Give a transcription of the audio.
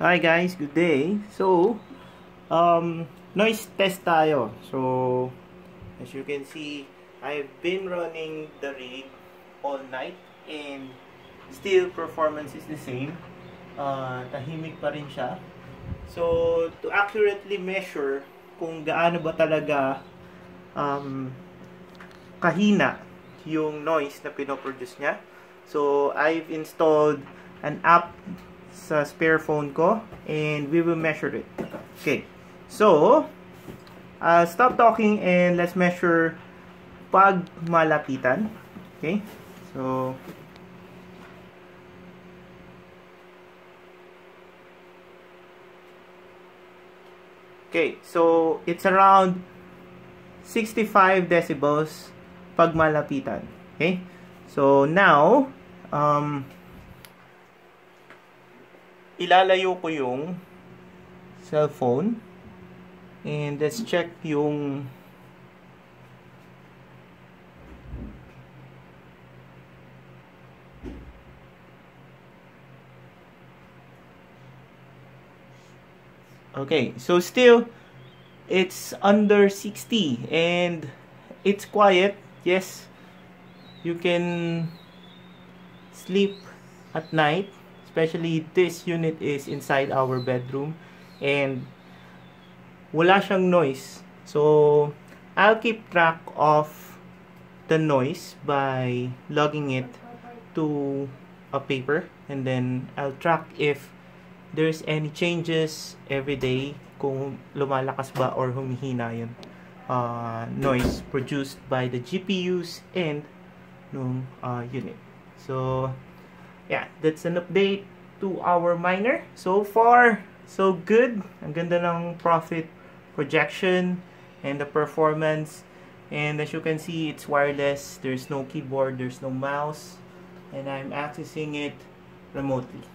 Hi guys, good day. So, noise test tayo. So, as you can see, I've been running the rig all night and still performance is the same. Tahimik pa rin siya. So, to accurately measure kung gaano ba talaga kahina yung noise na pinoproduce niya. So, I've installed an app sa spare phone ko and we will measure it. Okay. So, stop talking and let's measure pag malapitan. Okay? So, it's around 65 decibels pag malapitan. Okay? So, now, ilalayo ko yung cellphone and let's check yung okay, so still it's under 60 and it's quiet. Yes, you can sleep at night. Especially this unit is inside our bedroom and wala siyang noise. So, I'll keep track of the noise by logging it to a paper and then I'll track if there's any changes every day kung lumalakas ba or humihina yung noise produced by the GPUs and nung unit. So, yeah, that's an update to our miner. So far, so good. Ang ganda ng profit projection and the performance. And as you can see, it's wireless. There's no keyboard, there's no mouse. And I'm accessing it remotely.